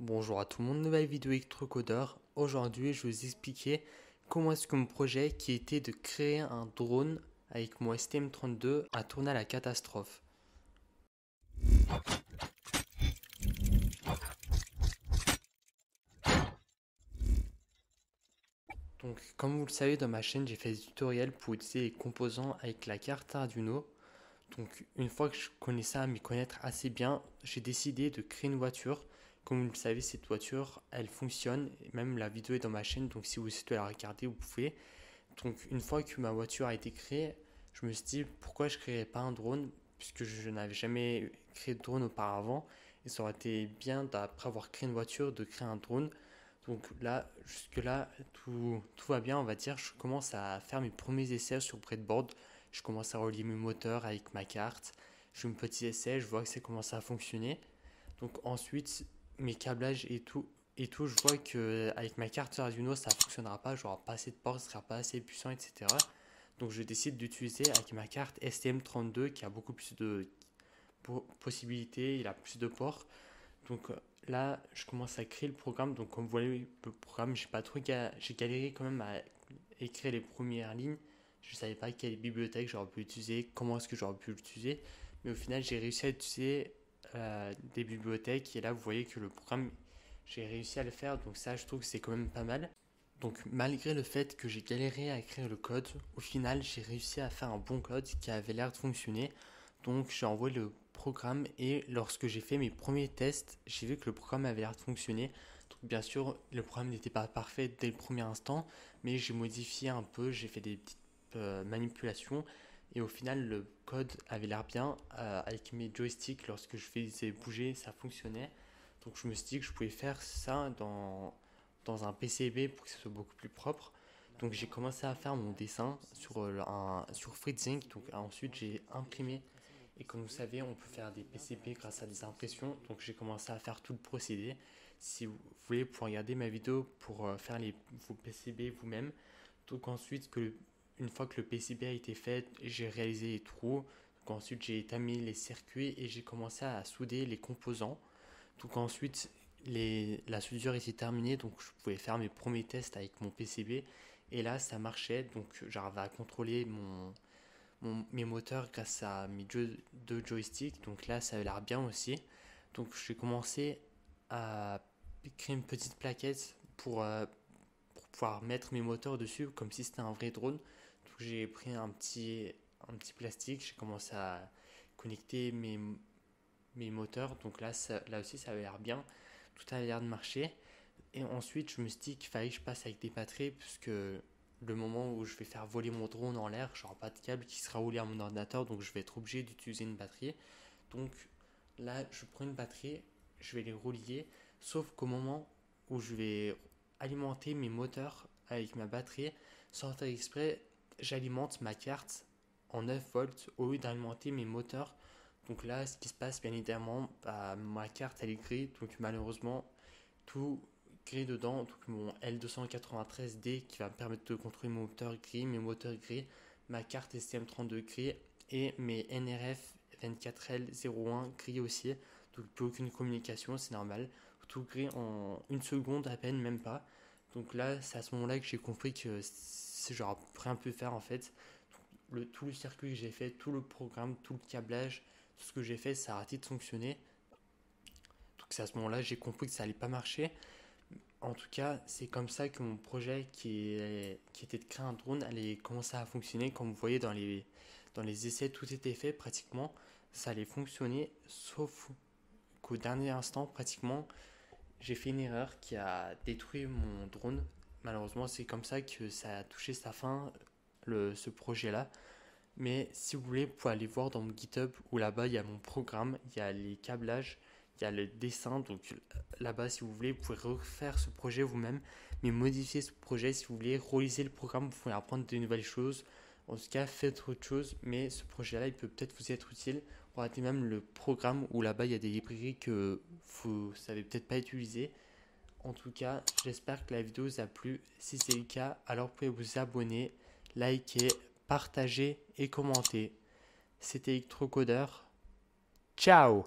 Bonjour à tout le monde, nouvelle vidéo électrocodeur. Aujourd'hui, je vais vous expliquer comment est-ce que mon projet qui était de créer un drone avec mon STM32 a tourné à la catastrophe. Donc, comme vous le savez, dans ma chaîne, j'ai fait des tutoriels pour utiliser les composants avec la carte Arduino. Donc, une fois que je connaissais à m'y connaître assez bien, j'ai décidé de créer une voiture. Comme vous le savez, cette voiture, elle fonctionne. Même la vidéo est dans ma chaîne, donc si vous souhaitez la regarder, vous pouvez. Donc une fois que ma voiture a été créée, je me suis dit pourquoi je ne créerais pas un drone puisque je n'avais jamais créé de drone auparavant et ça aurait été bien d'après avoir créé une voiture de créer un drone. Donc là, jusque-là, tout va bien, on va dire. Je commence à faire mes premiers essais sur breadboard. Je commence à relier mes moteurs avec ma carte. Je fais mes petits essais, je vois que ça commence à fonctionner. Donc ensuite, mes câblages et tout, je vois que avec ma carte Arduino, ça ne fonctionnera pas, j'aurai pas assez de ports, ce sera pas assez puissant, etc. Donc je décide d'utiliser avec ma carte STM32 qui a beaucoup plus de possibilités, il a plus de ports. Donc là, je commence à créer le programme. Donc comme vous voyez, le programme, j'ai galéré quand même à écrire les premières lignes. Je ne savais pas quelle bibliothèque j'aurais pu utiliser, comment est-ce que j'aurais pu l'utiliser. Mais au final, j'ai réussi à utiliser des bibliothèques. Et là, vous voyez que le programme, j'ai réussi à le faire. Donc ça, je trouve que c'est quand même pas mal. Donc malgré le fait que j'ai galéré à écrire le code, au final, j'ai réussi à faire un bon code qui avait l'air de fonctionner. Donc j'ai envoyé le programme et lorsque j'ai fait mes premiers tests, j'ai vu que le programme avait l'air de fonctionner. Donc bien sûr, le programme n'était pas parfait dès le premier instant, mais j'ai modifié un peu, j'ai fait des petites manipulations et au final le code avait l'air bien. Avec mes joysticks, lorsque je faisais bouger, ça fonctionnait. Donc je me suis dit que je pouvais faire ça dans un PCB pour que ce soit beaucoup plus propre. Donc j'ai commencé à faire mon dessin sur Fritzing. Donc ensuite j'ai imprimé. Et comme vous savez, on peut faire des PCB grâce à des impressions. Donc j'ai commencé à faire tout le procédé. Si vous voulez, pour regarder ma vidéo pour faire vos PCB vous-même. Donc ensuite, une fois que le PCB a été fait, j'ai réalisé les trous. Donc ensuite, j'ai étamé les circuits et j'ai commencé à souder les composants. Donc ensuite, la soudure était terminée, donc je pouvais faire mes premiers tests avec mon PCB. Et là, ça marchait, donc j'arrivais à contrôler mes moteurs grâce à mes deux joysticks. Donc là, ça avait l'air bien aussi. Donc j'ai commencé à créer une petite plaquette pour pouvoir mettre mes moteurs dessus, comme si c'était un vrai drone. Donc j'ai pris un petit plastique, j'ai commencé à connecter mes moteurs. Donc là aussi, ça avait l'air bien. Tout avait l'air de marcher. Et ensuite, je me suis dit qu'il fallait que je passe avec des batteries, puisque le moment où je vais faire voler mon drone en l'air, je n'aurai pas de câble qui sera roulé à mon ordinateur, donc je vais être obligé d'utiliser une batterie. Donc là, je prends une batterie, je vais les relier, sauf qu'au moment où je vais alimenter mes moteurs avec ma batterie, sans faire exprès, j'alimente ma carte en 9 volts au lieu d'alimenter mes moteurs. Donc là, ce qui se passe, bien évidemment, ma carte elle est grise, donc malheureusement, tout gris dedans. Donc mon L293D qui va me permettre de contrôler mon moteur gris, mes moteurs gris, ma carte STM32 gris et mes NRF 24L01 gris aussi. Donc plus aucune communication, c'est normal. Tout gris en une seconde à peine, même pas. Donc là, c'est à ce moment-là que j'ai compris que j'aurais rien pu faire en fait. Tout le circuit que j'ai fait, tout le programme, tout le câblage, tout ce que j'ai fait, ça a arrêté de fonctionner. Donc c'est à ce moment-là que j'ai compris que ça allait pas marcher. En tout cas, c'est comme ça que mon projet qui était de créer un drone allait commencer à fonctionner. Comme vous voyez dans les essais, tout était fait pratiquement. Ça allait fonctionner, sauf qu'au dernier instant, pratiquement, j'ai fait une erreur qui a détruit mon drone. Malheureusement, c'est comme ça que ça a touché sa fin, ce projet-là. Mais si vous voulez, vous pouvez aller voir dans mon GitHub où là-bas il y a mon programme, il y a les câblages, il y a le dessin. Donc là-bas, si vous voulez, vous pouvez refaire ce projet vous-même, mais modifier ce projet si vous voulez, reliser le programme, vous pouvez apprendre de nouvelles choses. En tout cas, faites autre chose, mais ce projet-là, il peut peut-être vous être utile. Regardez même le programme où là-bas il y a des librairies que vous ne savez peut-être pas utiliser. En tout cas, j'espère que la vidéo vous a plu. Si c'est le cas, alors vous pouvez vous abonner, liker, partager et commenter. C'était Electrocodeur. Ciao!